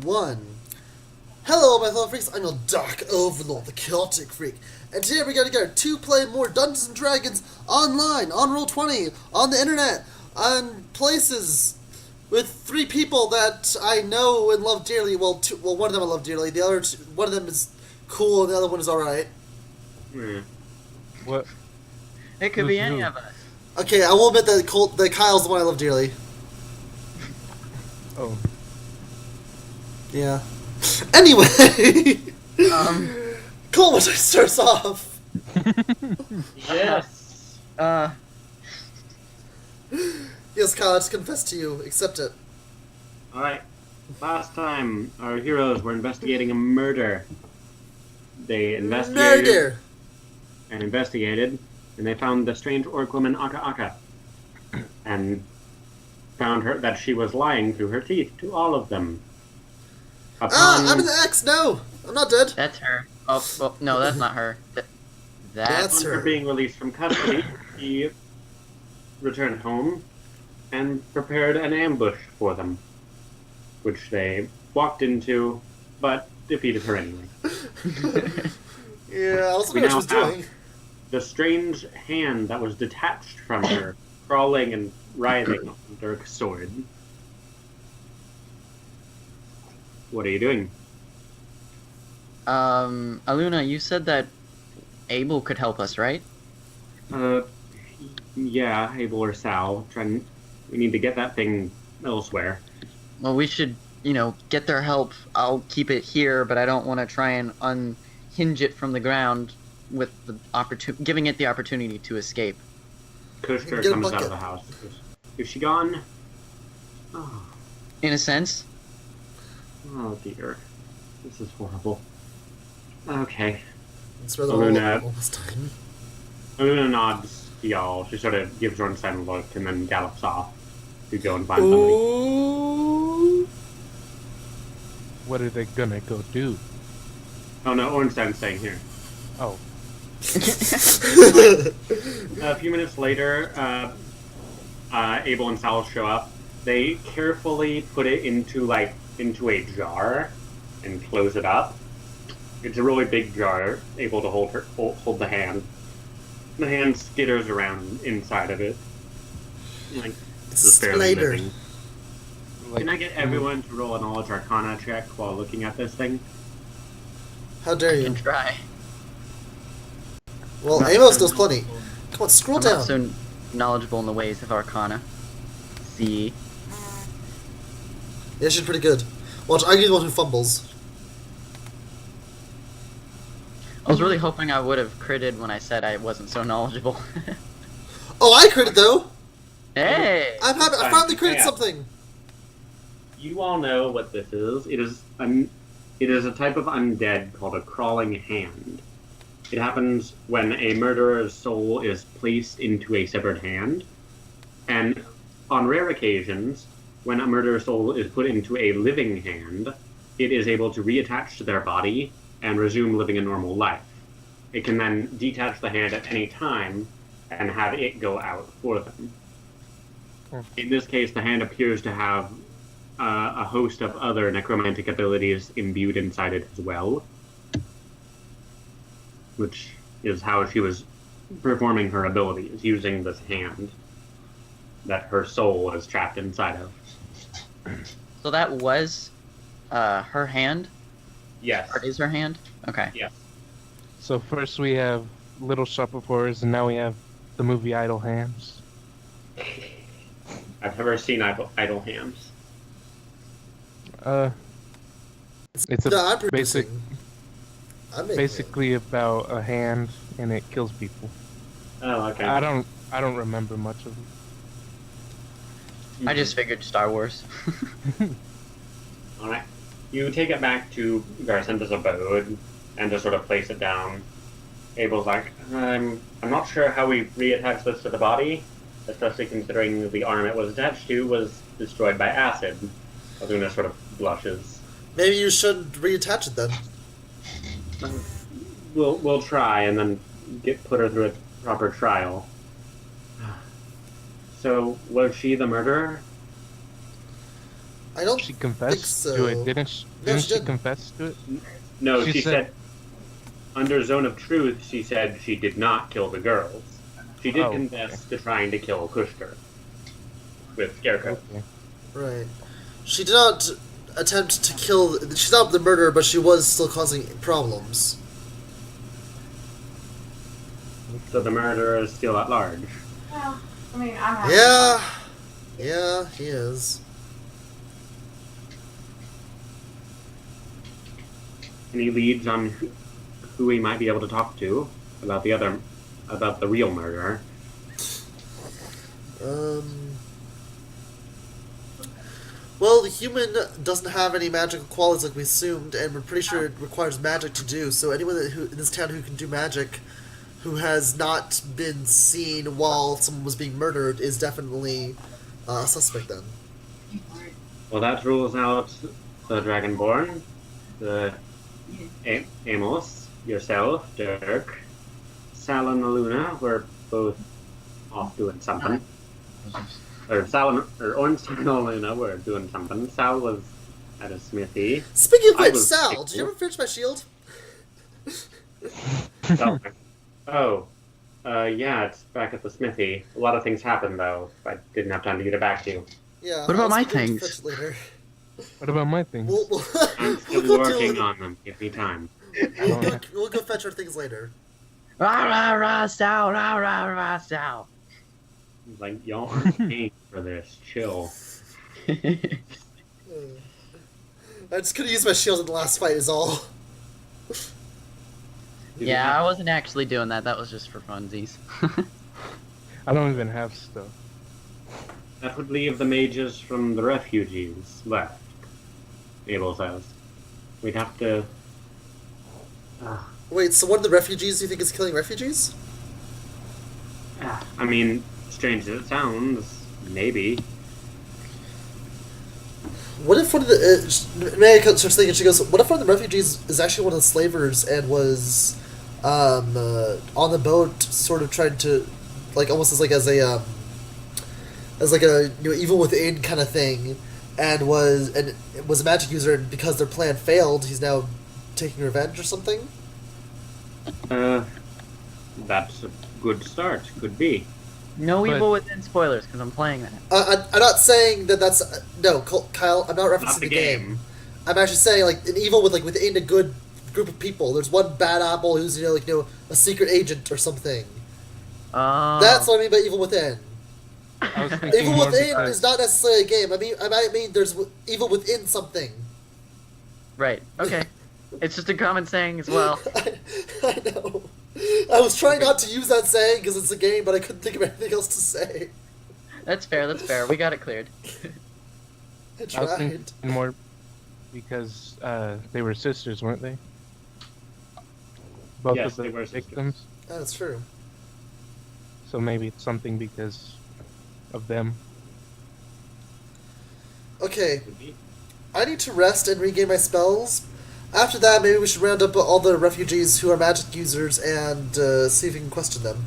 1. Hello, my fellow freaks. I'm your Dark Overlord, the Chaotic Freak. And today we're going to go to play more Dungeons & Dragons online, on Roll20, on the internet, on places with 3 people that I know and love dearly. Well, one of them I love dearly. The other one of them is cool, and the other one is alright. What? It could be any of us. Okay, I will admit that Colt, that Kyle's the one I love dearly. Oh. Yeah. Anyway! Colt, what starts off? Yes. Yes, Kyle, I just confess to you. Accept it. Alright. Last time, our heroes were investigating a murder. They investigated and they found the strange orc woman Aka Aka. And found her that she was lying through her teeth to all of them. I'm in the X! No! I'm not dead. That's her. Oh, well, no, that's not her. That's her. her. Being released from custody, he returned home and prepared an ambush for them, which they walked into, but defeated her anyway. Yeah, I was wondering what she was doing. The strange hand that was detached from her, crawling and writhing on Dirk's sword. What are you doing? Aluna, you said that Abel could help us, right? Yeah, Abel or Sal. We need to get that thing elsewhere. Well, we should, get their help. I'll keep it here, but I don't want to try and unhinge it from the ground with the giving it the opportunity to escape. Kushner comes out of the house. Is she gone? Oh. In a sense. Oh dear. This is horrible. Okay. It's rather horrible this time. Aluna nods to y'all. She sort of gives Ornstein a look and then gallops off to go and find somebody. Ooh. What are they gonna go do? Oh no, Ornstein's staying here. Oh. A few minutes later, Abel and Sal show up. They carefully put it into a jar and close it up. It's a really big jar, able to hold the hand. The hand skitters around inside of it. This is fairly living. Can I get everyone to roll a knowledge arcana check while looking at this thing? How dare you? I can try. Well, Amos knows plenty. Come on, scroll I'm down. not so knowledgeable in the ways of Arcana. See? Yeah, she's pretty good. Watch, I get the one who fumbles. I was really hoping I would have critted when I said I wasn't so knowledgeable. Oh, I critted though! Hey! I'm happy. I finally critted something! You all know what this is. It is a type of undead called a crawling hand. It happens when a murderer's soul is placed into a severed hand, and on rare occasions, when a murderer's soul is put into a living hand, it is able to reattach to their body and resume living a normal life. It can then detach the hand at any time and have it go out for them. In this case, the hand appears to have a host of other necromantic abilities imbued inside it as well, which is how she was performing her abilities, using this hand that her soul was trapped inside of. So that was her hand? Yes. Or is her hand? Okay. Yes. So first we have Little Shop of Horrors, and now we have the movie Idle Hands. I've never seen Idle Hands. It's basically about a hand, and it kills people. Oh, okay. I don't remember much of it. I just figured Star Wars. Alright. You take it back to Garcenta's abode and just sort of place it down. Abel's like, I'm not sure how we reattach this to the body, especially considering the arm it was attached to was destroyed by acid. Aluna sort of blushes. Maybe you should reattach it then. We'll try and then put her through a proper trial. So, was she the murderer? I don't She think confessed so. to it, didn't she? No, Didn't she she didn't. confess to it? No, She she said- said under Zone of Truth, she said she did not kill the girls. She did Oh, confess to trying to kill Kushker with Scarecrow. Okay. Right. She did not attempt to kill. She's not the murderer, but she was still causing problems. So the murderer is still at large. Well, I mean, I'm happy. Yeah. Yeah, he is. Any leads on who we might be able to talk to about the real murderer? Well, the human doesn't have any magical qualities like we assumed, and we're pretty sure it requires magic to do. So anyone who in this town who can do magic, who has not been seen while someone was being murdered, is definitely a suspect. Then. Well, that rules out the Dragonborn, the Amos, yourself, Dirk, Sal and Luna were both off doing something. Orange and Luna were doing something. Sal was at a smithy. Speaking of I which, was Sal, thinking- did you ever finish my shield? Yeah, it's back at the smithy. A lot of things happened, though. I didn't have time to get it back to you. Yeah. What about I my was gonna things? fetch it later. What about my things? We'll I'm still go working do- on them. Give me time. We'll go fetch our things later. Rah rah rah Sal, rah rah rah Sal. Like, y'all aren't paying for this. Chill. I just couldn't use my shield in the last fight. Is all. Yeah, I wasn't actually doing that. That was just for funsies. I don't even have stuff. That would leave the mages from the refugees left, Abel says. We'd have to... Wait, so one of the refugees you think is killing refugees? I mean, strange as it sounds, maybe. What if one of the May starts thinking? She goes, "What if one of the refugees is actually one of the slavers and was on the boat, sort of trying to, like, almost as a evil within kind of thing, and was a magic user, and because their plan failed, he's now taking revenge or something." That's a good start. Could be. No But- Evil Within spoilers, because I'm playing that. I'm not saying that that's no, Kyle. I'm not referencing Not the the game. game. I'm actually saying like an evil within a good group of people. There's one bad apple who's a secret agent or something. That's what I mean by evil within. I was thinking Evil more within because- is not necessarily a game. I might mean there's evil within something. Right. Okay. It's just a common saying as well. I know. I was trying not to use that saying because it's a game, but I couldn't think of anything else to say. That's fair. That's fair. We got it cleared. I I was thinking tried. more because they were sisters, weren't they? Both Yes, of the they were sisters. victims. That's true. So maybe it's something because of them. Okay, Could be. I need to rest and regain my spells. After that, maybe we should round up all the refugees who are magic users and see if we can question them.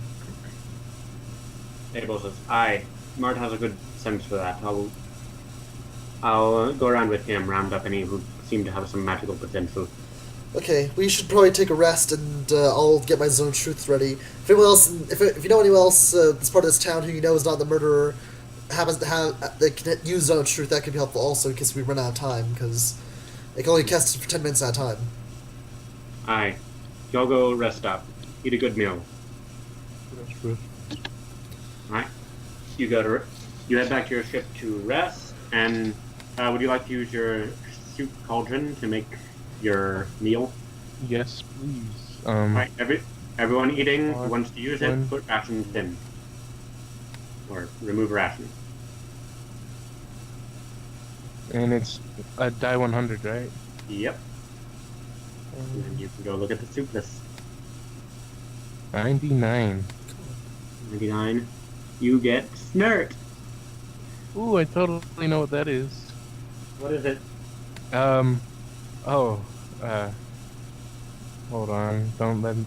Abel says, "Aye, Mart has a good sense for that. I'll go around with him, round up any who seem to have some magical potential." Okay, we should probably take a rest, and I'll get my zone of truths ready. If anyone else, if you know anyone else that's part of this town who you know is not the murderer, happens to have that can use zone of truth, that could be helpful also in case we run out of time, because it can only cast for 10 minutes at a time. Aye, y'all go rest up. Eat a good meal. Alright, you head back to your ship to rest, and would you like to use your soup cauldron to make your meal? Yes, please. Alright, everyone eating who One- wants to use one. it, put rations in. Or remove rations. And it's a die 100, right? Yep, and then you can go look at the soup list. 99. 99. You get snert. Ooh, I totally know what that is. What is it? Oh, hold on. Don't let me,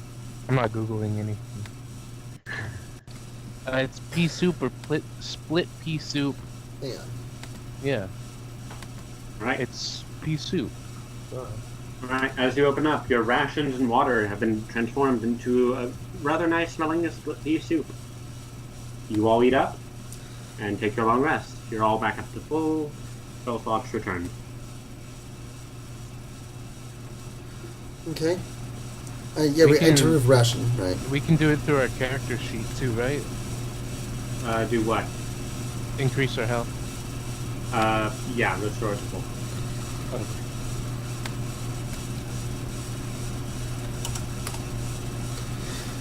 I'm not Googling anything. It's pea soup or split pea soup. Yeah. Yeah. Right. It's pea soup. Right. As you open up, your rations and water have been transformed into a rather nice smelling beef soup. You all eat up and take your long rest. You're all back up to full thoughts return. Okay. Yeah, we enter with ration, right? We can do it through our character sheet too, right? Do what? Increase our health. Yeah, restore to full. Okay.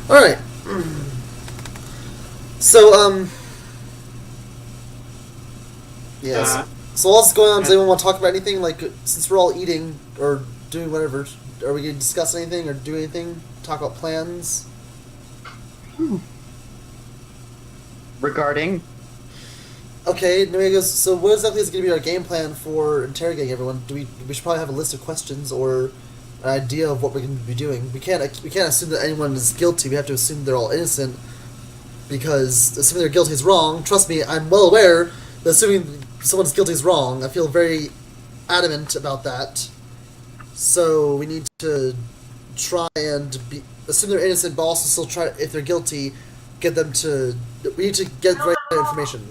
Alright. So, yes. So while this is going on, does anyone want to talk about anything? Like, since we're all eating, or doing whatever, are we going to discuss anything, or do anything? Talk about plans? Regarding, Okay, so what exactly is going to be our game plan for interrogating everyone? We should probably have a list of questions, or an idea of what we're going to be doing. We can't assume that anyone is guilty. We have to assume they're all innocent, because assuming they're guilty is wrong. Trust me, I'm well aware that assuming someone's guilty is wrong. I feel very adamant about that. So we need to try and assume they're innocent, but also still try, if they're guilty, get them to. We need to get the right information.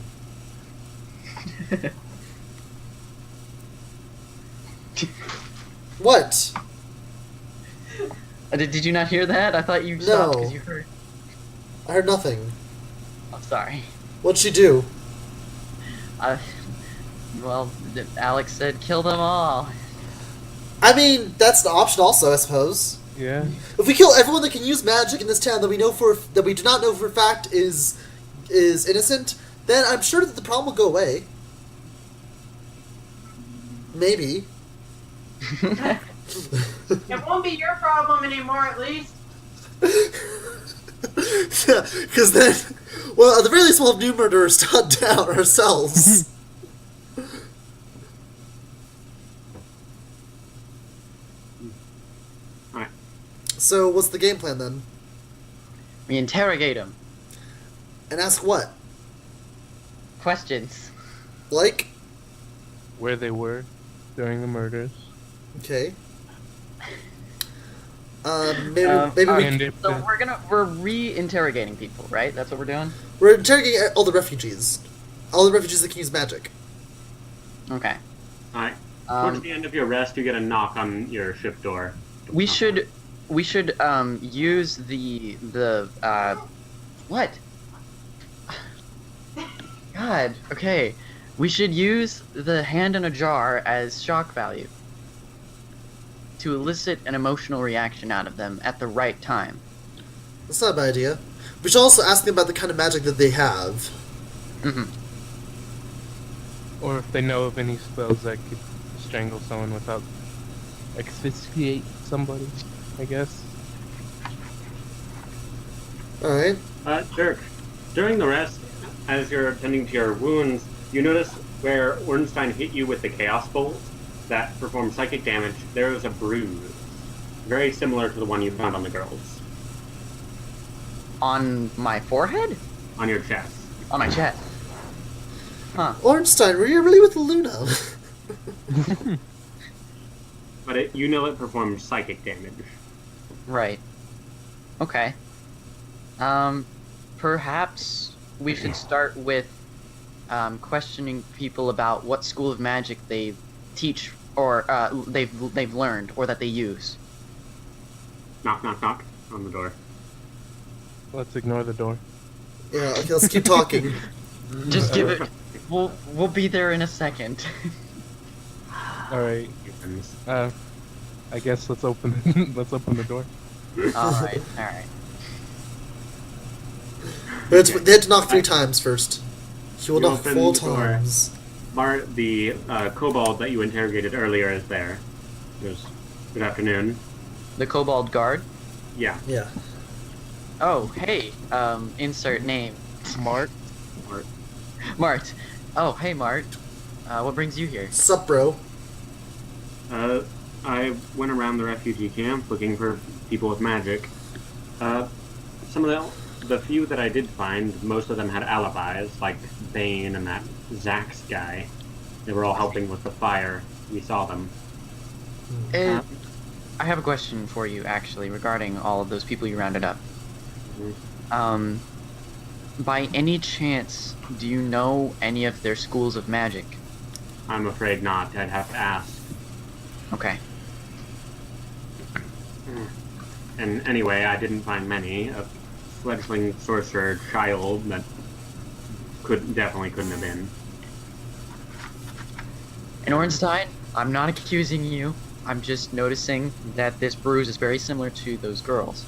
What? did you not hear that? I thought you stopped because No. you heard. I heard nothing. I'm sorry. What'd she do? Well, Alex said kill them all. I mean, that's an option also, I suppose. Yeah. If we kill everyone that can use magic in this town that we do not know for a fact is innocent, then I'm sure that the problem will go away. Maybe. It won't be your problem anymore, at least. Yeah, because then, well, at the very least, we'll have new murderers to hunt down ourselves. Alright. So, what's the game plan then? We interrogate them. And ask what? Questions. Like? Where they were during the murders. Okay. Maybe alright. we. And if So the- we're re-interrogating people, right? That's what we're doing. We're interrogating all the refugees. All the refugees that can use magic. Okay. Alright. Towards Um, the end of your rest, you get a knock on your ship door. we should use the what? God. Okay. We should use the hand in a jar as shock value to elicit an emotional reaction out of them at the right time. That's not a bad idea. We should also ask them about the kind of magic that they have. Mm-hmm. Or if they know of any spells that could strangle someone without asphyxiate somebody, I guess. Alright. Dirk, during the rest, as you're attending to your wounds, you notice where Ornstein hit you with the Chaos Bolt that performed psychic damage, there is a bruise. Very similar to the one you found on the girls. On my forehead? On your chest. On my chest. Huh. Ornstein, were you really with Luna? But you know it performed psychic damage. Right. Okay. Perhaps we should start with questioning people about what school of magic they teach or they've learned or that they use. Knock, knock, knock on the door. Let's ignore the door. Yeah, okay, let's keep talking. Just give it. We'll be there in a second. Alright. I guess let's open let's open the door. All right. All right. They had to knock 3 times first. He will You knock open 4 the door. times. The kobold that you interrogated earlier is there. Goes, good afternoon. The kobold guard. Yeah. Yeah. Oh, hey. Insert name. Mart. Mart. Oh, hey, Mart. What brings you here? Sup, bro? I went around the refugee camp looking for people with magic. Some of the few that I did find, most of them had alibis, like Bane and that Zax guy. They were all helping with the fire. we saw them. I have a question for you, actually, regarding all of those people you rounded up. Mhm. By any chance, do you know any of their schools of magic? I'm afraid not. I'd have to ask. Okay. And anyway, I didn't find many. A fledgling sorcerer child that definitely couldn't have been. In Ornstein, I'm not accusing you. I'm just noticing that this bruise is very similar to those girls.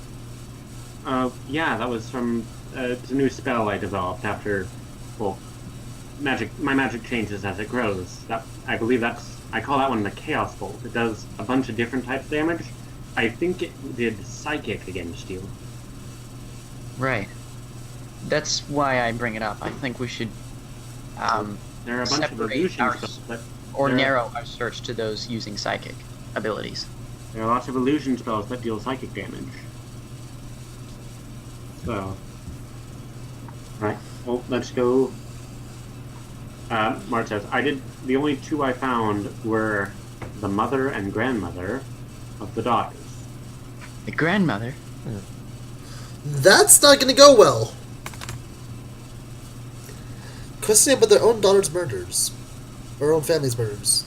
Yeah, that was from it's a new spell I developed after, well, magic. My magic changes as it grows. I believe I call that one the Chaos Bolt. It does a bunch of different types of damage. I think it did psychic against you. Right. That's why I bring it up. I think we should There are a bunch of separate illusion our, spells, but or there are- narrow our search to those using psychic abilities. There are lots of illusion spells that deal psychic damage. So, right. Well, let's go. Mart says, the only two I found were the mother and grandmother of the daughters. The grandmother? That's not gonna go well. Questioning about their own daughter's murders. Or own family's murders.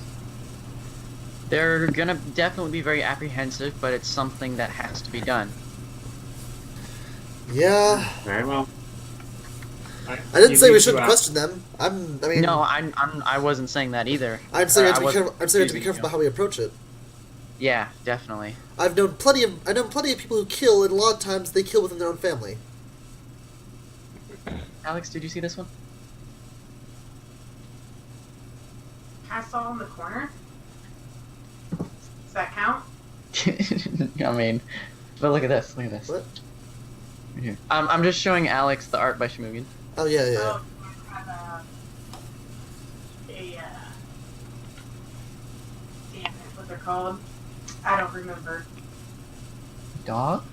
They're gonna definitely be very apprehensive, but it's something that has to be done. Yeah. Very well. I didn't say we shouldn't question them. I mean, No, I wasn't saying that either. I'm saying we have I to be wasn't careful. I'm saying we have to be accusing careful you. about how we approach it. Yeah, definitely. I've known plenty of people who kill, and a lot of times they kill within their own family. Alex, did you see this one? Castle in the corner? Does that count? I mean, but look at this. Look at this. What? Right here. I'm just showing Alex the art by Schmoogin. Oh yeah, yeah. Oh, damn it, what they're called? I don't remember. Dog?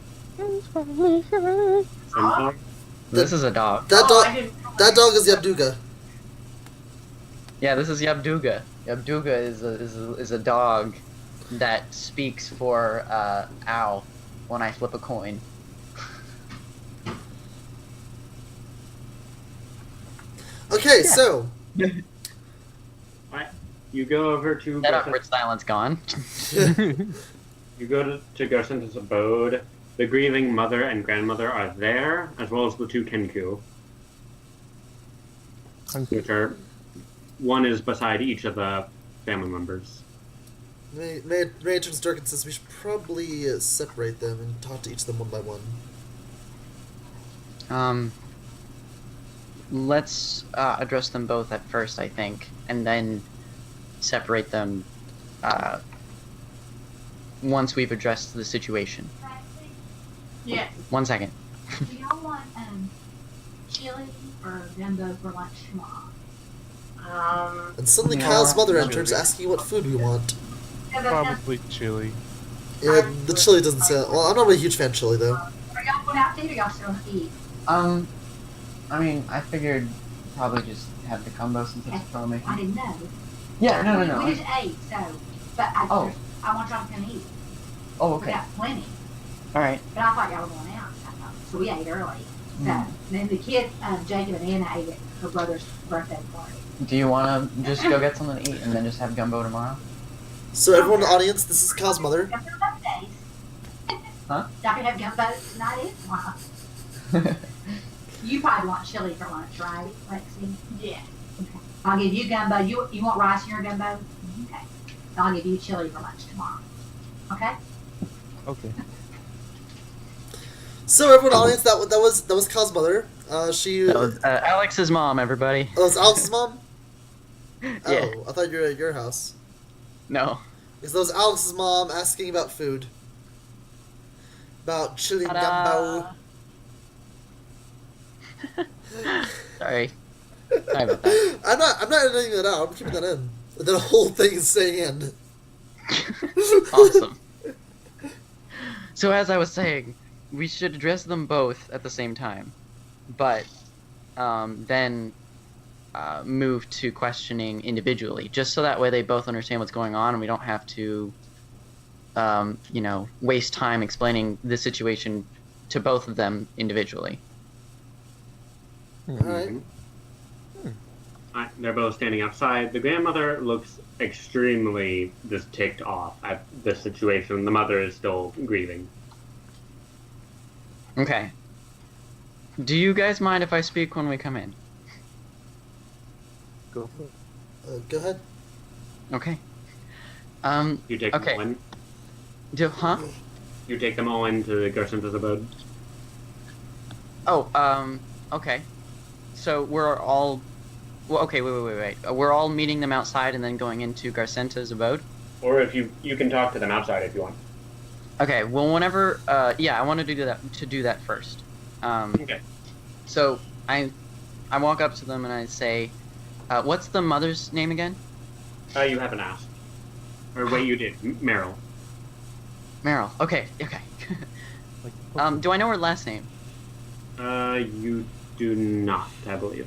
Dog? This is a dog. That I dog. didn't know That dog is Yabduga. Yeah, this is Yabduga. Yabduga is a dog that speaks for ow when I flip a coin. Okay, so Right. You go over to That awkward silence gone. You go to Gersen's abode. The grieving mother and grandmother are there, as well as the two Kenku, which are one is beside each of the family members. May turns dark and says we should probably separate them and talk to each of them one by one. Let's address them both at first, I think, and then separate them once we've addressed the situation. Yeah. 1 second. Do y'all want chili or gumbo for lunch tomorrow? And suddenly No, Kyle's mother no. enters, asking what food we want. Probably chili. Yeah, the chili doesn't sound. Well, I'm not a huge fan of chili though. Are y'all going out to eat or y'all still gonna eat? I mean, I figured probably just have the combo since it's filmmaking. I didn't know. Yeah, no. We just ate, so. But I Oh. want y'all to come eat. Oh, We okay. got plenty. Alright. But I thought y'all were going out. So we ate early. So then the kid, Jacob and Anna ate at her brother's birthday party. Do you want to just go get something to eat and then just have gumbo tomorrow? So everyone in the audience, this is Kyle's mother. Y'all can have days. Huh? Y'all can have gumbo tonight and tomorrow. You probably want chili for lunch, right, Lexi? Yeah. Okay. I'll give you gumbo. You want rice in your gumbo? Okay. I'll give you chili for lunch tomorrow. Okay? Okay. So everyone in the audience, that was Kyle's mother. She. That was Alex's mom, everybody. Oh, it's Alex's mom? Yeah. Oh, I thought you were at your house. No. Because that was Alex's mom asking about food. About chili and Ta-da. gumbo. Sorry. Sorry about that. I'm not editing that out. I'm keeping that in. The whole thing is staying in. Awesome. So as I was saying, we should address them both at the same time. But then move to questioning individually, just so that way they both understand what's going on and we don't have to, waste time explaining the situation to both of them individually. All right. They're both standing outside. The grandmother looks extremely just ticked off at the situation. The mother is still grieving. Okay. Do you guys mind if I speak when we come in? Go for it. Go ahead. Okay. You take Okay. them all in? You take them all into Garcinta's abode? Oh, okay. So we're all... Well, okay, wait. We're all meeting them outside and then going into Garcinta's abode? Or if you can talk to them outside if you want. Okay, well, whenever... I wanted to do that first. Okay. So, I walk up to them and I say, what's the mother's name again? You haven't asked. Or wait, you did. Meryl. Meryl. Okay. Like, Do I know her last name? You do not, I believe.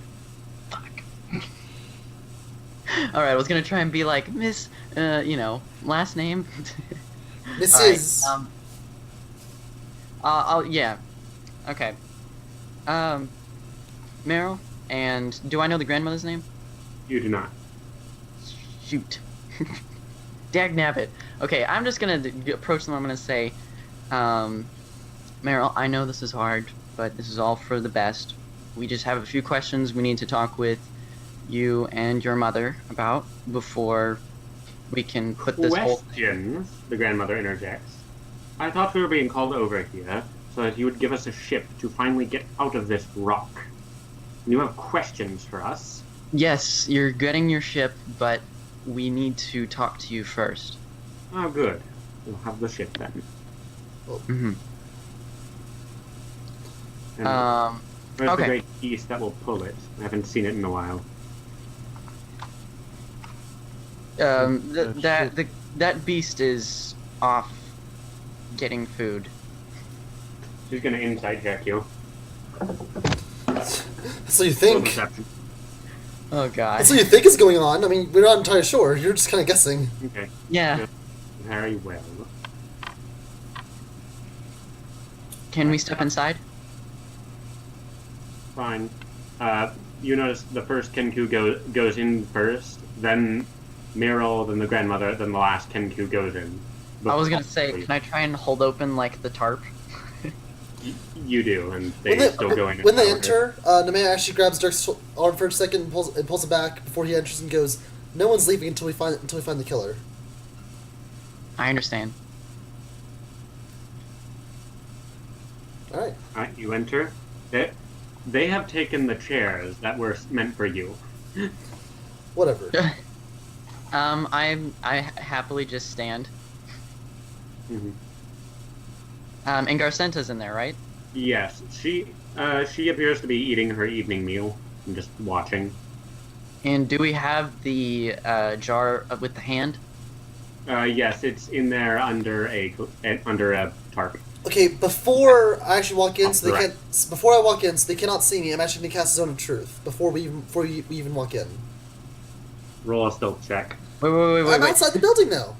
Alright, I was gonna try and be like, Miss, last name. Mrs. Yeah. Okay. Meryl, and do I know the grandmother's name? You do not. Shoot. Dagnabbit. Okay, I'm just gonna approach them. I'm gonna say, Meryl, I know this is hard, but this is all for the best. We just have a few questions we need to talk with you and your mother about before we can put this whole... Questions, the grandmother interjects. I thought we were being called over here so that you would give us a ship to finally get out of this rock. You have questions for us? Yes, you're getting your ship, but we need to talk to you first. Oh, good. We'll have the ship then. Mm-hmm. And where's okay. the great beast that will pull it? I haven't seen it in a while. That beast is off getting food. She's gonna insight check you. So you Roll think? deception. Oh god. That's what you think is going on. I mean, we're not entirely sure. You're just kind of guessing. Okay. Yeah. Very well. Can we step inside? Fine. You notice the first Kenku goes in first, then Meryl, then the grandmother, then the last Kenku goes in. I was gonna say, can I try and hold open like the tarp? You do, and When they still go in. when they enter, Nemea actually grabs Dirk's arm for a second and pulls it back before he enters and goes, "No one's leaving until we find the killer." I understand. All right. Alright, you enter. They have taken the chairs that were meant for you. Whatever. I happily just stand. Mm-hmm. And Garcenta's in there, right? Yes, she appears to be eating her evening meal and just watching. And do we have the jar with the hand? Yes, it's in there under a tarp. Okay, before I actually walk in, so they Right. can't. Before I walk in, so they cannot see me. I'm actually gonna cast Zone of Truth before we even walk in. Roll a stealth check. Wait. I'm outside the building now.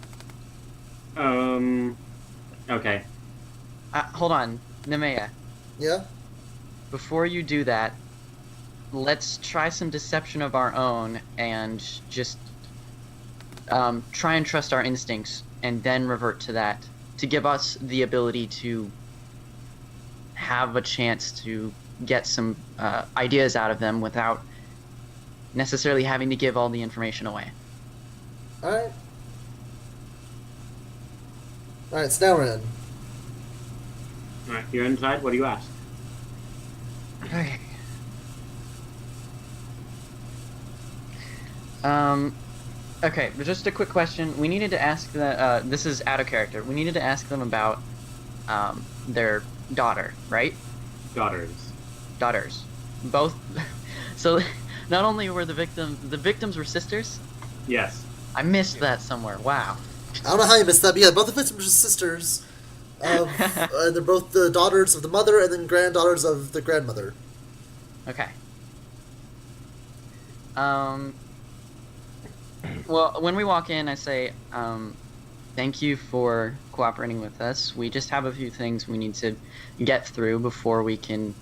Okay. Hold on, Nemea. Yeah. Before you do that, let's try some deception of our own and just try and trust our instincts and then revert to that to give us the ability to have a chance to get some ideas out of them without necessarily having to give all the information away. All right. All right. So now we're in. Alright, you're inside. What do you ask? Okay. Okay, but just a quick question. We needed to ask the, this is out of character. We needed to ask them about, their daughter, right? Daughters. Daughters. Both. So, not only were the victims were sisters? Yes. I missed that somewhere. Wow. I don't know how you missed that, but yeah, both the victims are sisters. They're both the daughters of the mother and then granddaughters of the grandmother. Okay. Well, when we walk in, I say, thank you for cooperating with us. We just have a few things we need to get through before we can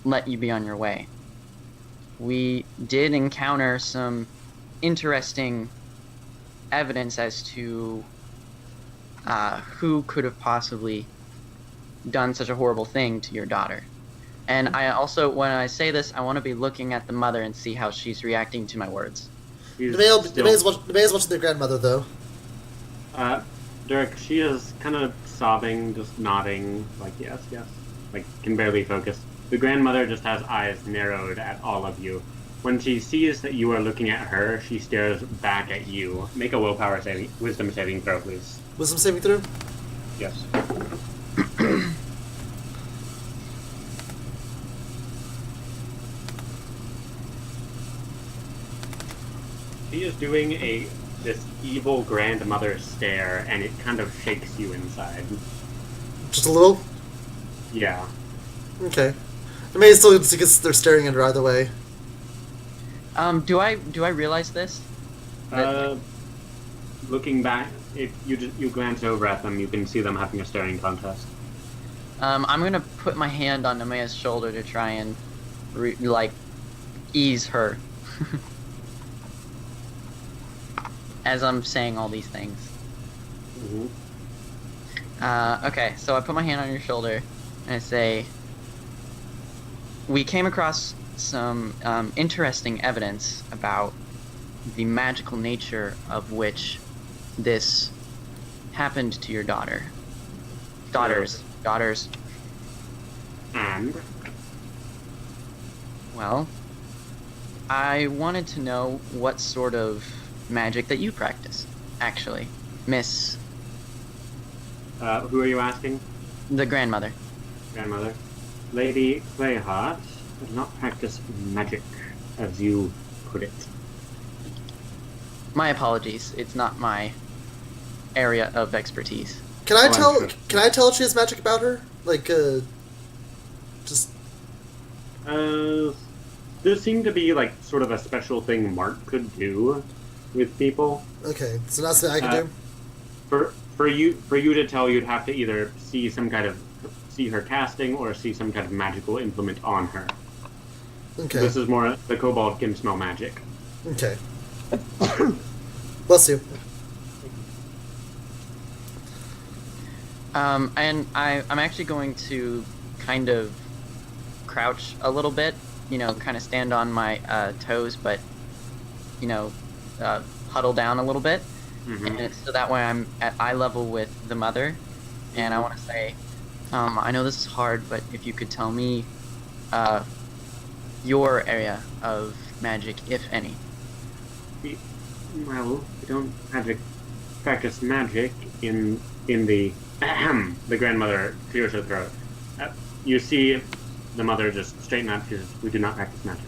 let you be on your way. We did encounter some interesting evidence as to who could have possibly done such a horrible thing to your daughter. And I also, when I say this, I want to be looking at the mother and see how she's reacting to my words. She's The May is watching their grandmother, though. Dirk, she is kind of sobbing, just nodding, like, yes, like, can barely focus. The grandmother just has eyes narrowed at all of you. When she sees that you are looking at her, she stares back at you. Make a wisdom saving throw, please. Wisdom saving throw? Yes. She is doing this evil grandmother stare, and it kind of shakes you inside. Just a little? Yeah. Okay. The May still gets they're staring at her either way. Do I realize this? Looking back, if you glance over at them, you can see them having a staring contest. I'm gonna put my hand on Namaya's shoulder to try and, ease her. As I'm saying all these things. Mm-hmm. Okay, so I put my hand on your shoulder, and I say, we came across some interesting evidence about the magical nature of which this happened to your daughter. Daughters. And? Well, I wanted to know what sort of magic that you practice, actually. Miss... who are you asking? the grandmother. Grandmother. Lady Clayheart does not practice magic, as you put it. My apologies, it's not my area of expertise. Can I sure. tell if she has magic about her? Like, just... There seemed to be, like, sort of a special thing Mark could do with people. Okay, so that's something I can do? For you to tell, you'd have to either see her casting or see some kind of magical implement on her. Okay. This is more, the kobold can smell magic. Okay. Bless you. And I'm actually going to kind of crouch a little bit, kind of stand on my toes, but, huddle down a little bit. Mm-hmm. And so that way I'm at eye level with the mother. And I want to say, I know this is hard, but if you could tell me your area of magic, if any. Well, we don't practice magic in the... The grandmother clears her throat. You see the mother just straighten up. She says, we do not practice magic.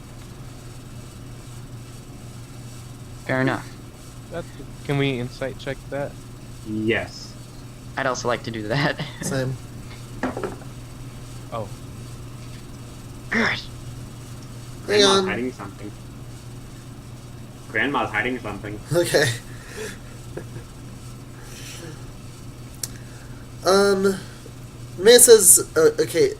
Fair enough. Can we insight check that? Yes. I'd also like to do that. Same. Oh. Good. Hang Grandma's on. hiding something. Grandma's hiding something. Okay. Maya says, okay,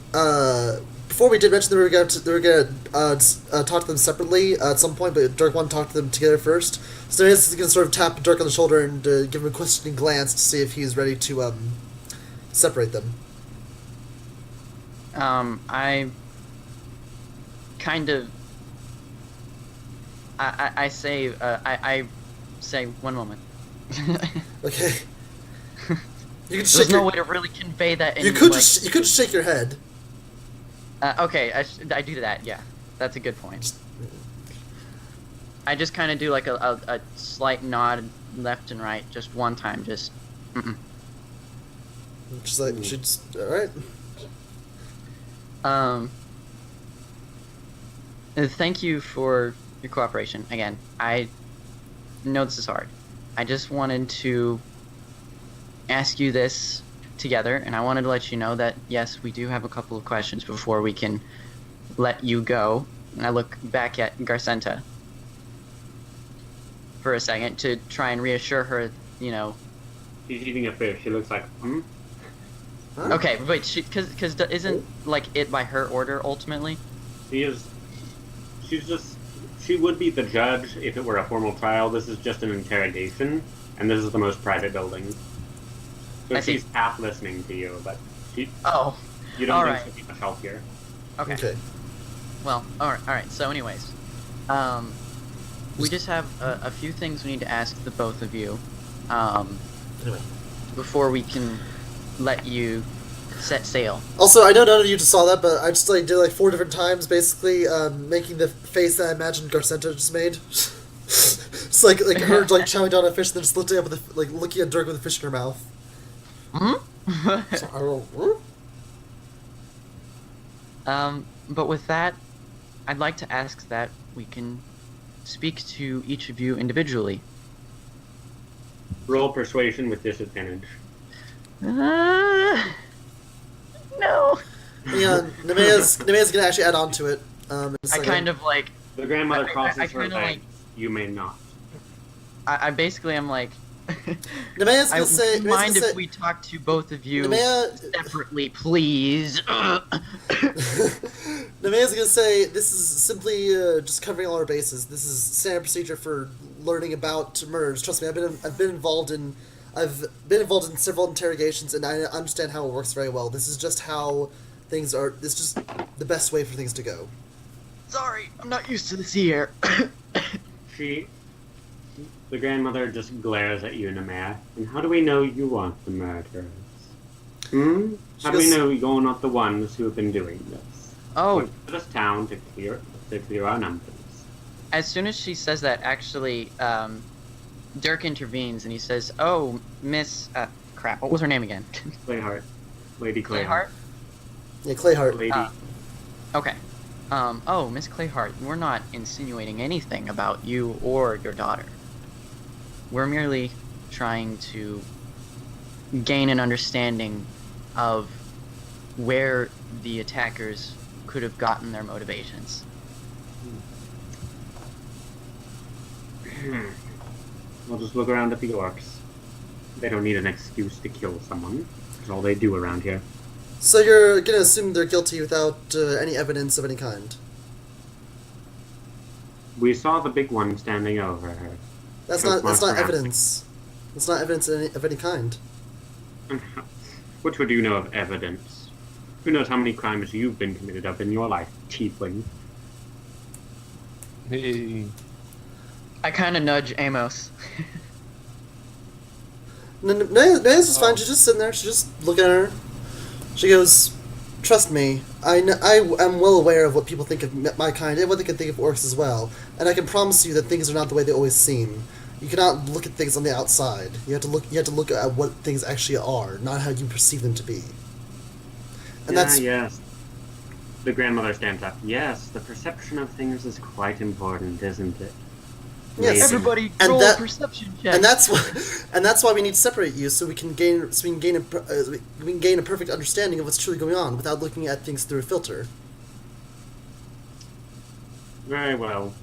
before we did mention that we were gonna talk to them separately at some point, but Dirk wanted to talk to them together first. So Maya is gonna sort of tap Dirk on the shoulder and give him a questioning glance to see if he's ready to separate them. I kind of... I say, I say, one moment. Okay. You could There's no way to really convey that in, you could just shake your head. Okay, I do that, yeah. That's a good point. I just kind of do like a slight nod left and right, just one time, just... Mm-mm. Just like, she's... Alright. Thank you for your cooperation. Again, I know this is hard. I just wanted to ask you this together, and I wanted to let you know that, yes, we do have a couple of questions before we can let you go. And I look back at Garcenta. for a second to try and reassure her, you know. She's eating a fish. She looks like, Huh? Okay, wait, because isn't, like, it by her order, ultimately? She's just, she would be the judge if it were a formal trial. This is just an interrogation, and this is the most private building. So I see. she's half listening to you, but you Oh, don't think alright. she'll be much help here. okay. Well, alright, so anyways, we just have a few things we need to ask the both of you, Anyway. before we can let you set sail. Also, I know none of you just saw that, but I just like did like 4 different times, basically making the face that I imagined Garcenta just made. It's like her like chowing down a fish, and then just looking up with like looking at Dirk with a fish in her mouth. So I roll. But with that, I'd like to ask that we can speak to each of you individually. Roll persuasion with disadvantage. No. Yeah, Nemea's gonna actually add on to it. I kind of like. The grandmother I crosses her kinda legs. You may not. I basically am like. Nemea's I gonna say. would mind if we talk to both of you Nemea, separately, please. Nemea's gonna say this is simply just covering all our bases. This is standard procedure for learning about murders. Trust me, I've been involved in several interrogations, and I understand how it works very well. This is just how things are. This is just the best way for things to go. Sorry, I'm not used to the sea air. The grandmother just glares at you, Nemea. And how do we know you aren't the murderers? How do we know you're not the ones who have been doing this? Oh. Went to this town to clear our numbers. As soon as she says that, actually, Dirk intervenes and he says, "Oh, Miss, crap, what was her name again?" Clayhart. Lady Clayhart. Clayhart? Yeah, Clayhart. Lady. Okay. Oh, Miss Clayhart, we're not insinuating anything about you or your daughter. We're merely trying to gain an understanding of where the attackers could have gotten their motivations. We'll just look around at the orcs. They don't need an excuse to kill someone. That's all they do around here. So you're gonna assume they're guilty without any evidence of any kind? We saw the big one standing over her. That's Choke not marks around. evidence. That's not evidence of any kind. What would you know of evidence? Who knows how many crimes you've been committed of in your life, tiefling? Hey. I kind of nudge Amos. Naya's just fine. She's just sitting there. She's just looking at her. She goes, "Trust me, I am well aware of what people think of my kind and what they can think of orcs as well. And I can promise you that things are not the way they always seem. You cannot look at things on the outside. You have to look at what things actually are, not how you perceive them to be." And that's yes. The grandmother stands up. Yes, the perception of things is quite important, isn't it? Yes. Everybody And roll that- a perception check. and that's why we need to separate you so we can gain a perfect understanding of what's truly going on without looking at things through a filter. Very well.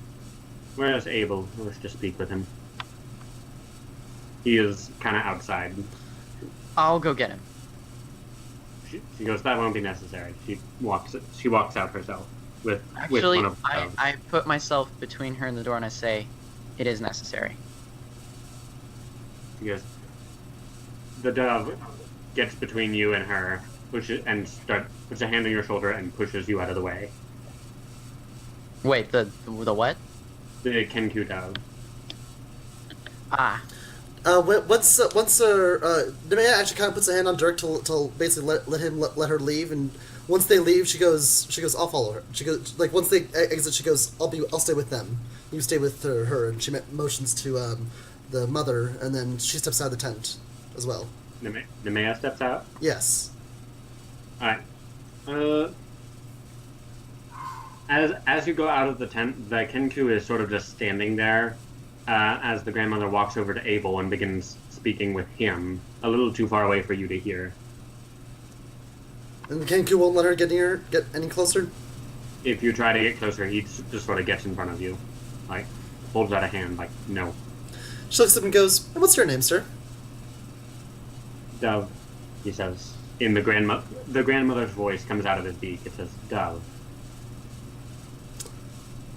Where is Abel? I wish to speak with him. He is kind of outside. I'll go get him. She goes, that won't be necessary. She walks out herself with Actually, one of the doves. I put myself between her and the door and I say, "It is necessary." She goes, the dove gets between you and her, puts a hand on your shoulder and pushes you out of the way. Wait, the what? The Kenku dove. Ah. Once Nemea actually kind of puts a hand on Dirk to basically let her leave, and once they leave, she goes, "I'll follow her." She goes, like, once they exit, she goes, I'll stay with them. You stay with her," and she motions to the mother, and then she steps out of the tent as well. Nemea steps out. Yes. All right. As you go out of the tent, the Kenku is sort of just standing there. As the grandmother walks over to Abel and begins speaking with him, a little too far away for you to hear. And Kenku won't let her get any closer? If you try to get closer, he just sort of gets in front of you. Like, holds out a hand, like, no. She looks at him and goes, "And what's your name, sir?" Dove, he says. In the grandmother's voice comes out of his beak. It says, Dove.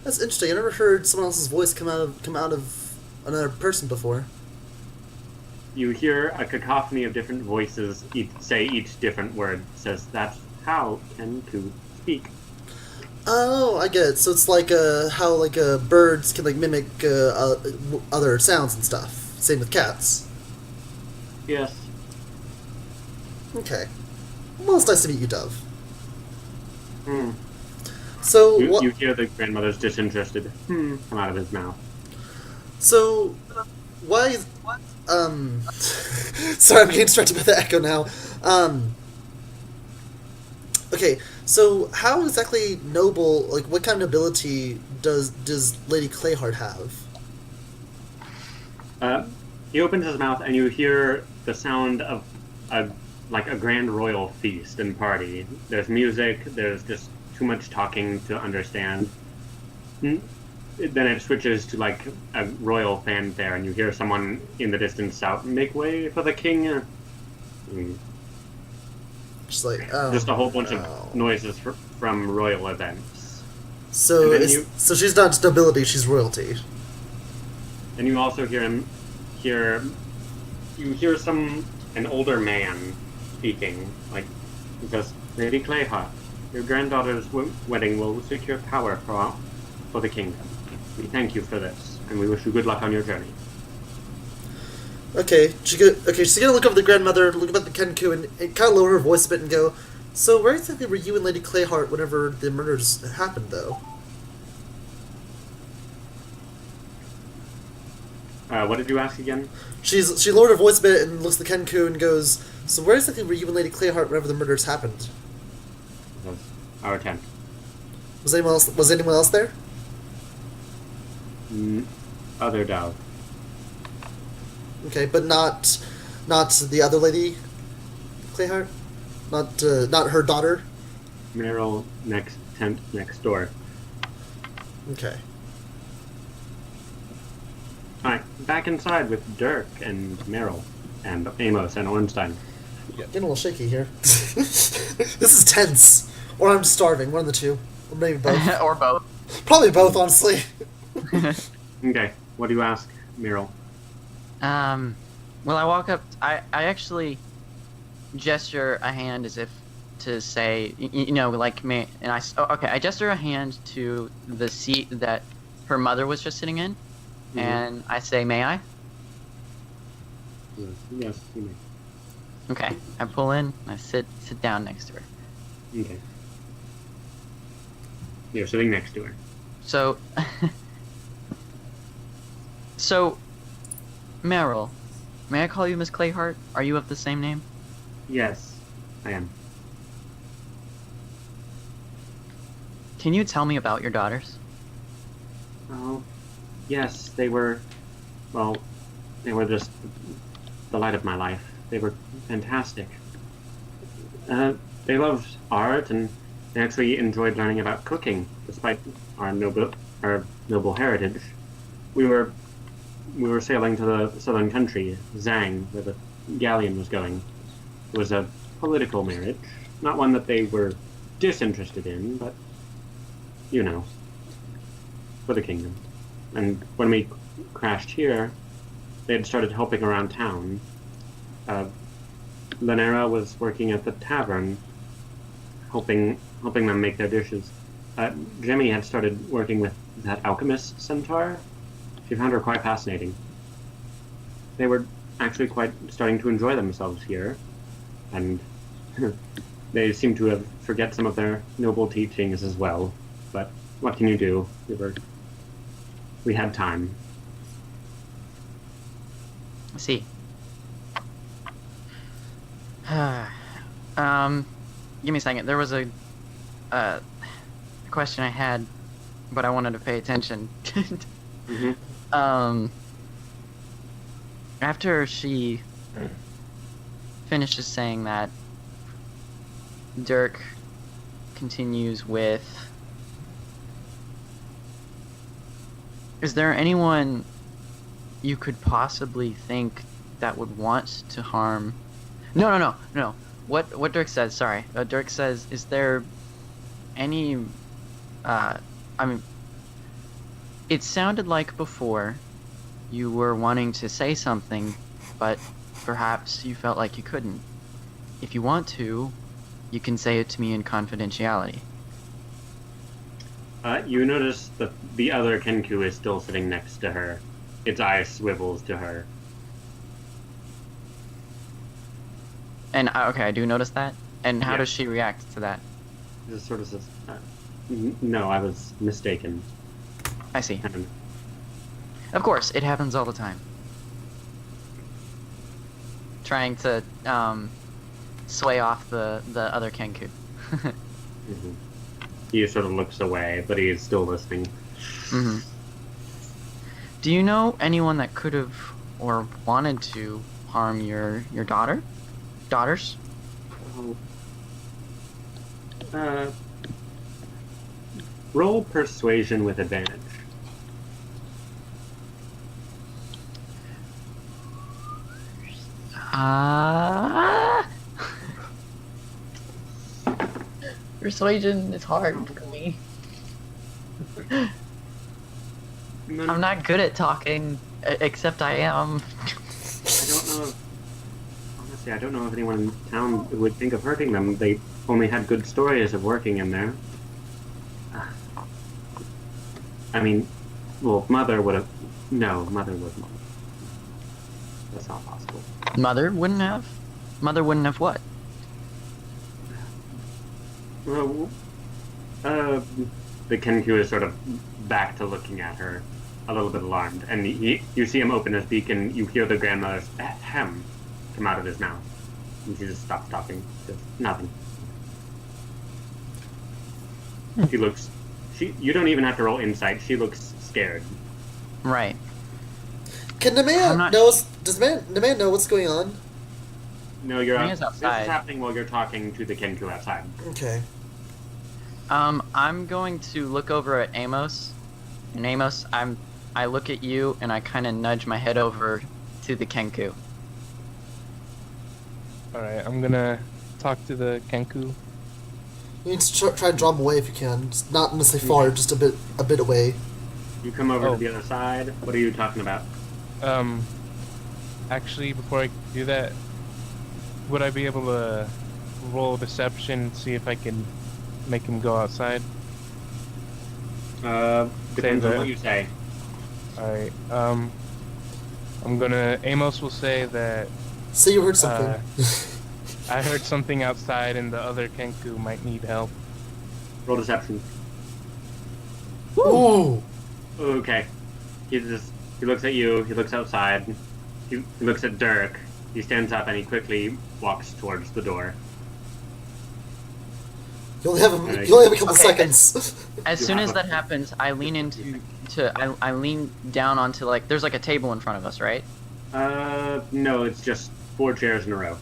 That's interesting. I never heard someone else's voice come out of another person before. You hear a cacophony of different voices say each different word. It says, that's how Kenku speak. Oh, I get it. So it's like how birds can mimic other sounds and stuff. Same with cats. Yes. Okay. Well, it's nice to meet you, Dove. Hmm. So You hear the grandmother's disinterested come out of his mouth. So why is sorry, I'm getting distracted by the echo now. Okay, so how exactly noble, what kind of ability does Lady Clayheart have? He opens his mouth and you hear the sound of a grand royal feast and party. There's music, there's just too much talking to understand. Then it switches to a royal fanfare and you hear someone in the distance shout, "Make way for the king!" Just just a whole bunch of noises from royal events. So so she's not just nobility, she's royalty. And you also hear an older man speaking, he says, "Lady Clayheart, your granddaughter's wedding will secure power for the kingdom. We thank you for this, and we wish you good luck on your journey." Okay, she's gonna look over the grandmother, look up at the Kenku, and kind of lower her voice a bit and go, "So where exactly were you and Lady Clayheart whenever the murders happened, though?" What did you ask again? She lowered her voice a bit and looks at the Kenku and goes, "So where exactly were you and Lady Clayheart whenever the murders happened?" That's our tent. Was anyone else there? Other Dove. Okay, but not the other Lady Clayheart? Not her daughter? Meryl tent next door. Okay. Alright, back inside with Dirk and Meryl and Amos and Ornstein. Getting a little shaky here. This is tense. Or I'm starving, one of the two. Or maybe both. Or both. Probably both, honestly. Okay, what do you ask, Meryl? Well, I walk up. I actually gesture a hand as if to say, me. And I gesture a hand to the seat that her mother was just sitting in, and I say, "May I?" Yes, you may. Okay. I pull in. And I sit down next to her. Okay. You're sitting next to her. So, Meryl, may I call you Miss Clayheart? Are you of the same name? Yes, I am. Can you tell me about your daughters? Oh, yes, they were just the light of my life. They were fantastic. They loved art, and they actually enjoyed learning about cooking, despite our noble heritage. We were sailing to the southern country, Zhang, where the galleon was going. It was a political marriage, not one that they were disinterested in, but, for the kingdom. And when we crashed here, they had started helping around town. Lanera was working at the tavern, helping them make their dishes. Jimmy had started working with that alchemist centaur. She found her quite fascinating. They were actually quite starting to enjoy themselves here, and they seemed to have forget some of their noble teachings as well. But what can you do? We had time. I see. Give me a second. There was a question I had, but I wanted to pay attention. After she finishes saying that, Dirk continues with, "Is there anyone you could possibly think that would want to harm. No. What Dirk says, sorry. Dirk says, is there any, I mean, it sounded like before you were wanting to say something, but perhaps you felt like you couldn't. If you want to, you can say it to me in confidentiality. You notice that the other Kenku is still sitting next to her. Its eye swivels to her. And, okay, I do notice that. And how Yeah. does she react to that? Just sort of says, no, I was mistaken. I see. And Of course, it happens all the time. Trying to, sway off the other Kenku. mhm. He sort of looks away, but he is still listening. Mm-hmm. Do you know anyone that could have or wanted to harm your daughters? Oh. Roll persuasion with advantage. Persuasion is hard for me. I'm not good at talking, except I am. I don't know. Honestly, I don't know if anyone in town would think of hurting them. They only had good stories of working in there. I mean, well, Mother would have. No, Mother wouldn't. That's not possible. Mother wouldn't have? Mother wouldn't have what? Well, the Kenku is sort of back to looking at her, a little bit alarmed, and you see him open his beak, and you hear the grandmother's hem come out of his mouth, and she just stops talking. Just nothing. She looks. You don't even have to roll insight. She looks scared. Right. Can the man knows? Does the man know what's going on? No, you're He is This is outside. happening while you're talking to the Kenku outside. Okay. I'm going to look over at Amos. And Amos, I look at you and I kind of nudge my head over to the Kenku. Alright, I'm gonna talk to the Kenku. You need to try and draw him away if you can. Just not necessarily far, just a bit away. You come over Oh. to the other side. What are you talking about? Actually, before I do that, would I be able to roll deception, see if I can make him go outside? Depends on what you say. Alright, Amos will say that Say you heard something. I heard something outside and the other Kenku might need help. Roll deception. Ooh. Okay. He looks at you. He looks outside. He looks at Dirk. He stands up and he quickly walks towards the door. You only have a couple Okay. seconds. As soon as that happens, I lean I lean down onto there's like a table in front of us, right? No, it's just 4 chairs in a row.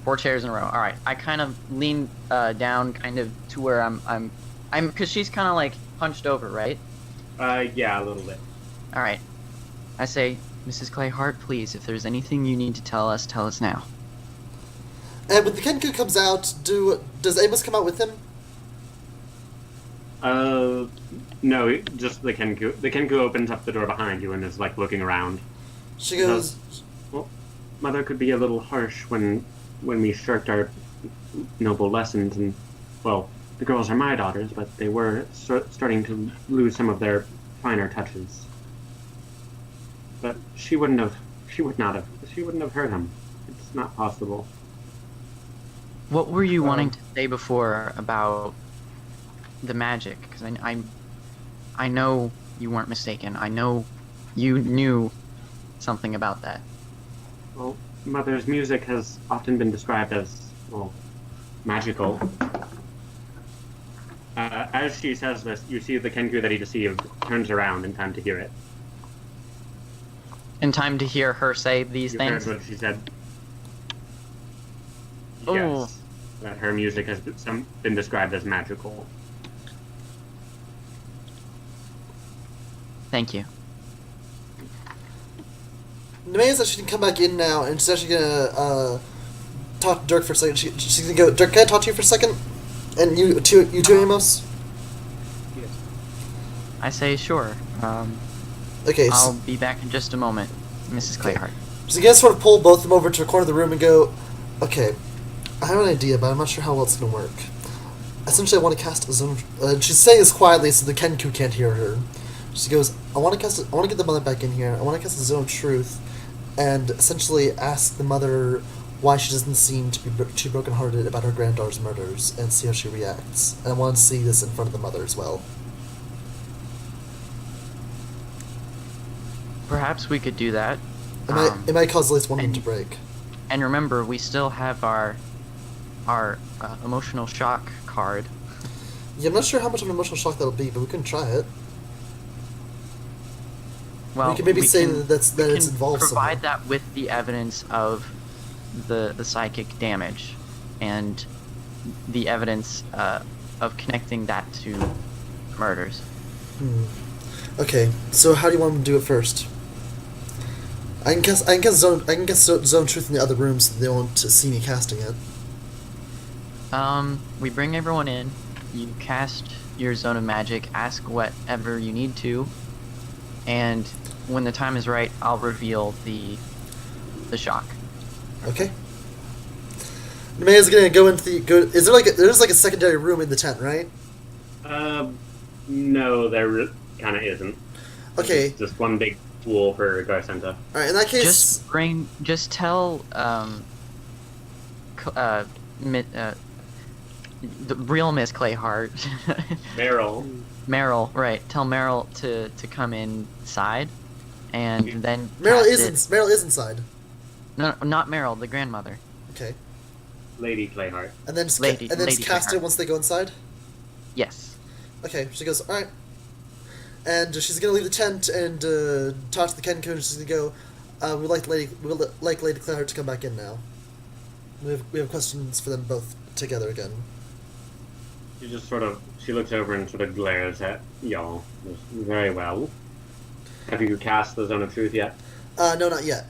4 chairs in a row. All right. I kind of lean down, kind of to where I'm because she's kind of like hunched over, right? Yeah, a little bit. All right. I say, Mrs. Clayhart, please, if there's anything you need to tell us now. And when the Kenku comes out, does Amos come out with him? No, just the Kenku. The Kenku opens up the door behind you and is like looking around. She goes, Well, Mother could be a little harsh when we shirked our noble lessons, and well, the girls are my daughters, but they were starting to lose some of their finer touches. But she would not have hurt him. It's not possible. What were you wanting to say before about the magic? Because I know you weren't mistaken. I know you knew something about that. Well, Mother's music has often been described as, well, magical. As she says this, you see the Kenku that he deceived turns around in time to hear it. In time to hear her say these You things? heard what she said. Oh. Yes, that her music has been described as magical. Thank you. Nemea's actually gonna come back in now, and she's actually gonna talk to Dirk for a second. She's gonna go, Dirk, can I talk to you for a second? And you too, Amos? Yes. I say sure. Okay, I'll be back in just a moment, Mrs. Clayhart. So you guys sort of pull both of them over to a corner of the room and go, okay, I have an idea, but I'm not sure how well it's going to work. Essentially, I want to cast a zone... she's saying this quietly so the Kenku can't hear her. She goes, I want to get the mother back in here. I want to cast a zone of truth and essentially ask the mother why she doesn't seem to be too brokenhearted about her granddaughter's murders and see how she reacts. And I want to see this in front of the mother as well. Perhaps we could do that. It might cause at least one of them to break. And remember, we still have our emotional shock card. Yeah, I'm not sure how much of an emotional shock that'll be, but we can try it. Well, we can maybe say can- that it's involved provide somehow. that with the evidence of the psychic damage and the evidence of connecting that to murders. Okay, so how do you want them to do it first? I can guess zone truth in the other rooms so they won't see me casting it. We bring everyone in. You cast your zone of magic. Ask whatever you need to, and when the time is right, I'll reveal the shock. Okay. Nemea's gonna go into the Is there there's like a secondary room in the tent, right? No, there kind of isn't. Okay. It's just one big pool for Garcenta. All right. In that case, Just tell the real Miss Clayhart. Meryl, right? Tell Meryl to come inside, and then Meryl cast is inside. No, not Meryl, the grandmother. Okay. Lady Clayhart. And then just Lady cast it Clayhart. once they go inside. Yes. Okay. She goes, all right. And she's gonna leave the tent and talk to the Kenku, and she's gonna go. We'd like Lady Clayhart to come back in now. We have questions for them both together again. She looks over and sort of glares at y'all. Very well. Have you cast the Zone of Truth yet? No, not yet.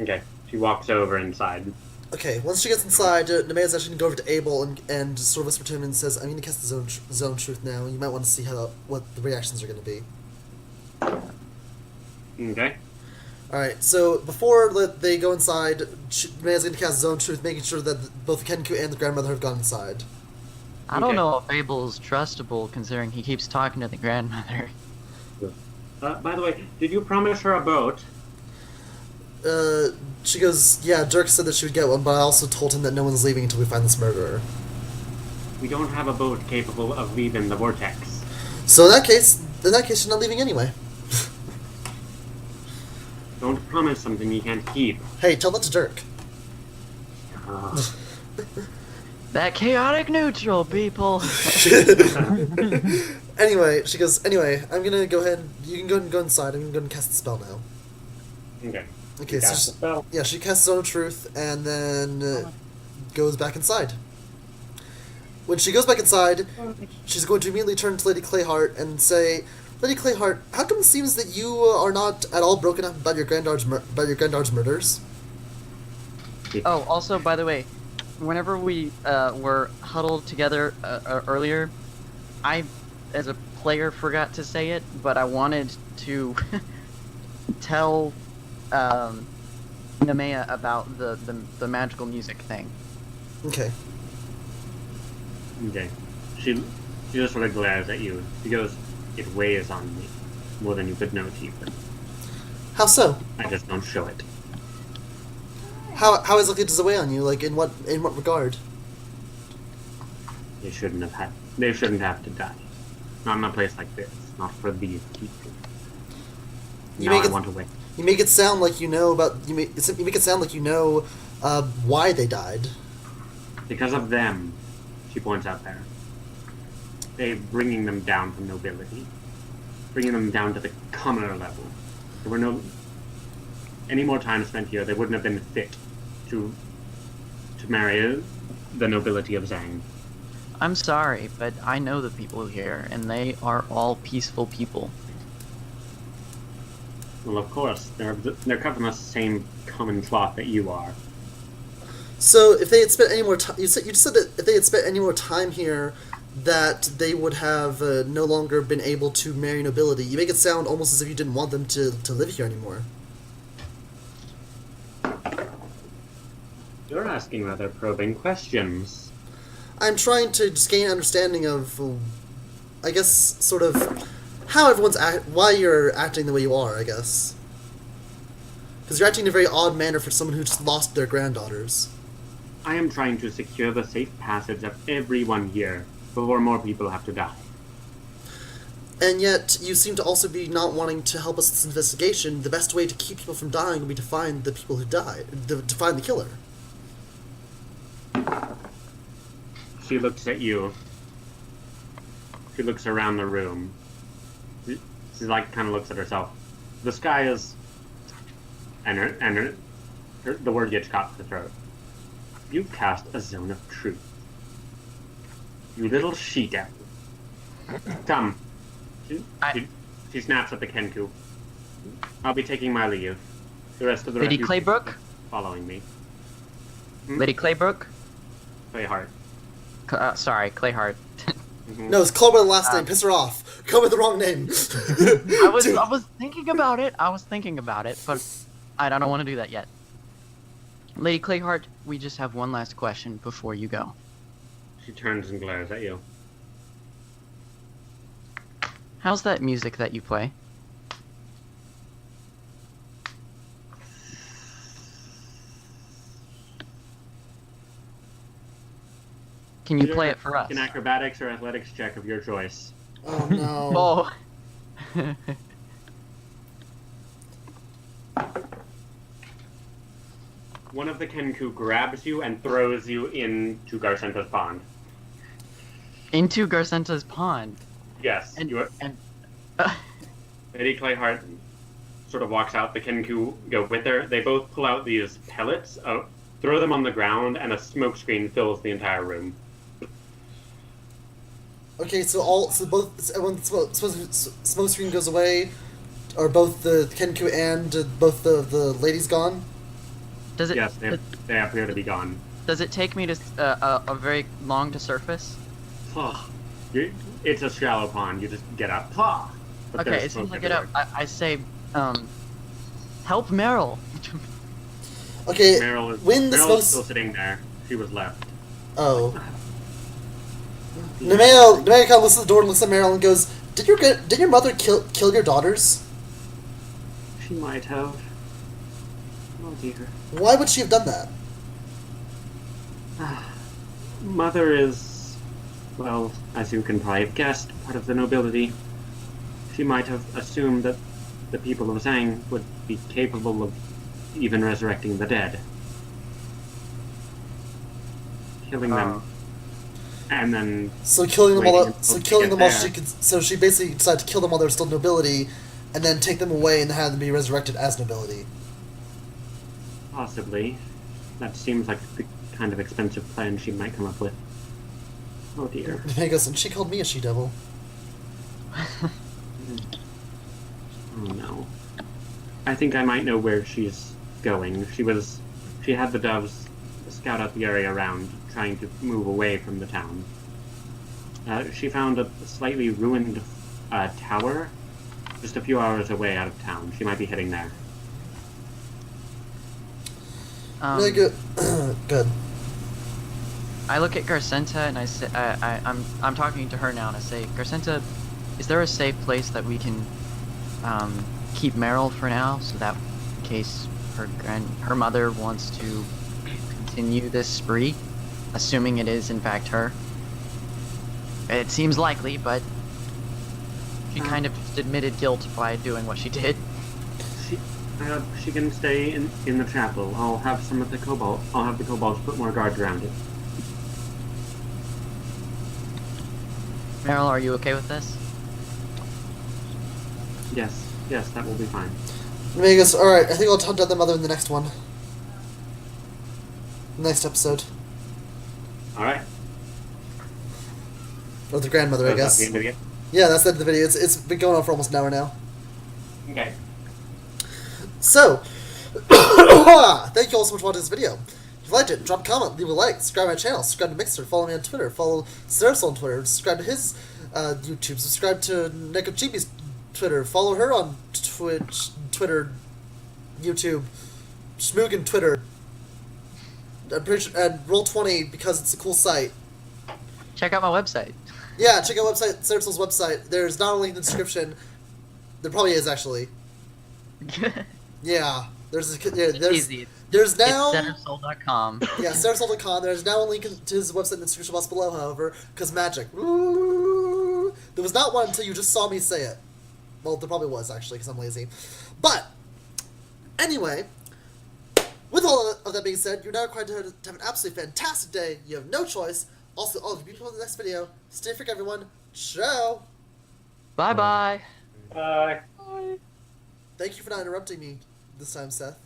Okay. She walks over inside. Okay, once she gets inside, Nemea's actually going to go over to Abel and sort of whisper to him and says, I'm going to cast the zone truth now, and you might want to see what the reactions are going to be. Okay. Alright, so before they go inside, Nemea's going to cast zone truth, making sure that both the Kenku and the grandmother have gone inside. I don't know if Abel's trustable, considering he keeps talking to the grandmother. By the way, did you promise her a boat? She goes, yeah, Dirk said that she would get one, but I also told him that no one's leaving until we find this murderer. We don't have a boat capable of leaving the vortex. So in that case, she's not leaving anyway. Don't promise something you can't keep. Hey, tell that to Dirk. That chaotic neutral, people! Anyway, she goes, I'm gonna go ahead, you can go and go inside, I'm gonna go and cast the spell now. Okay. Okay, so Cast the spell. yeah, she casts Zone of Truth and then goes back inside. When she goes back inside, she's going to immediately turn to Lady Clayhart and say, Lady Clayhart, how come it seems that you are not at all broken up about your granddaughter's murders? Oh, also, by the way, whenever we were huddled together earlier, I, as a player, forgot to say it, but I wanted to tell Nemea about the magical music thing. Okay. Okay. She just sort of glares at you. She goes, it weighs on me more than you could know, Chieftain. How so? I just don't show it. How exactly does it weigh on you? Like, in what regard? They shouldn't have to die. Not in a place like this. Not for these people. I want to wait. You make it sound like you know why they died. Because of them, she points out there. They're bringing them down from nobility. Bringing them down to the commoner level. There were no... Any more time spent here, they wouldn't have been fit to marry the nobility of Zhang. I'm sorry, but I know the people here, and they are all peaceful people. Well, of course, they're cut from the same common cloth that you are. So if they had spent any more time, you just said that if they had spent any more time here, that they would have no longer been able to marry nobility. You make it sound almost as if you didn't want them to live here anymore. You're asking rather probing questions. I'm trying to just gain an understanding of, I guess, sort of how everyone's why you're acting the way you are, I guess. Because you're acting in a very odd manner for someone who just lost their granddaughters. I am trying to secure the safe passage of everyone here before more people have to die. And yet, you seem to also be not wanting to help us with this investigation. The best way to keep people from dying would be to find the people who died, to find the killer. She looks at you. She looks around the room. She like kind of looks at herself. The sky is, and the word gets caught to the throat. You cast a zone of truth. You little she-devil. Come. She snaps at the Kenku. I'll be taking my leave. The rest of the Lady refugees Claybrook? following me. Lady Claybrook? Clayheart. Sorry, Clayheart. No, it's call by the last name. Piss her off. Call with the wrong name. I was thinking about it. But I don't want to do that yet. Lady Clayheart, we just have one last question before you go. She turns and glares at you. How's that music that you play? Can you play it for us? An acrobatics or athletics check of your choice. Oh no. Oh. One of the Kenku grabs you and throws you into Garcenta's pond. Into Garcenta's pond. Yes, And- you are. and- Lady Clayheart sort of walks out. The Kenku go with her. They both pull out these pellets, throw them on the ground, and a smoke screen fills the entire room. Okay, when smoke screen goes away, are both the Kenku and both the ladies gone? Does it? Yes, they appear to be gone. Does it take me to a very long to surface? It's a shallow pond. You just get up. But Okay, there's as soon as smoke I get up, everywhere. I say, help Meryl. Okay, Meryl when is still sitting there. She was left. Oh. Nemeo kind of looks at the door and looks at Meryl and goes, Did your mother kill your daughters? She might have. Oh dear. Why would she have done that? Mother is, well, as you can probably have guessed, part of the nobility. She might have assumed that the people of Zhang would be capable of even resurrecting the dead. Killing them. And then So killing them waiting all. until So they killing get them all. there. So she basically decided to kill them while they're still nobility, and then take them away and have them be resurrected as nobility. Possibly. That seems like the kind of expensive plan she might come up with. Oh dear. Nemeo goes, and she called me a she-devil. Oh no. I think I might know where she's going. She had the doves scout out the area around, trying to move away from the town. She found a slightly ruined tower just a few hours away out of town. She might be heading there. Really good. Good. I look at Garcenta and I say, I'm talking to her now, and I say, Garcenta, is there a safe place that we can keep Meryl for now, so that in case her mother wants to continue this spree, assuming it is in fact her? It seems likely, but she kind of just admitted guilt by doing what she did. She can stay in the chapel. I'll have some of the cobalt. I'll have the kobolds put more guards around it. Meryl, are you okay with this? Yes, that will be fine. Nemeo goes, Alright, I think I'll hunt down the mother in the next one. Next episode. Alright. Or the grandmother, I guess. That's the end of it? Yeah, that's the end of the video. It's been going on for almost an hour now. Okay. So, thank you all so much for watching this video. If you liked it, drop a comment, leave a like, subscribe to my channel, subscribe to Mixer, follow me on Twitter, follow Seth on Twitter, subscribe to his YouTube, subscribe to NekoChibi's Twitter, follow her on Twitch, Twitter, YouTube, Schmoogin Twitter, I'm pretty sure, and Roll20 because it's a cool site. Check out my website. Yeah, check out Seth's website. There's not only in the description, there probably is actually. Yeah, there's Easy. there's now It's centersoul.com. yeah, centersoul.com. There's now a link to his website in the description box below, however, because magic. Woo! There was not one until you just saw me say it. Well, there probably was, actually, because I'm lazy. But, anyway, with all of that being said, you're now required to have an absolutely fantastic day. You have no choice. Also, all of you people in the next video, stay freak, everyone. Ciao! Bye-bye. Bye. Thank you for not interrupting me this time, Seth.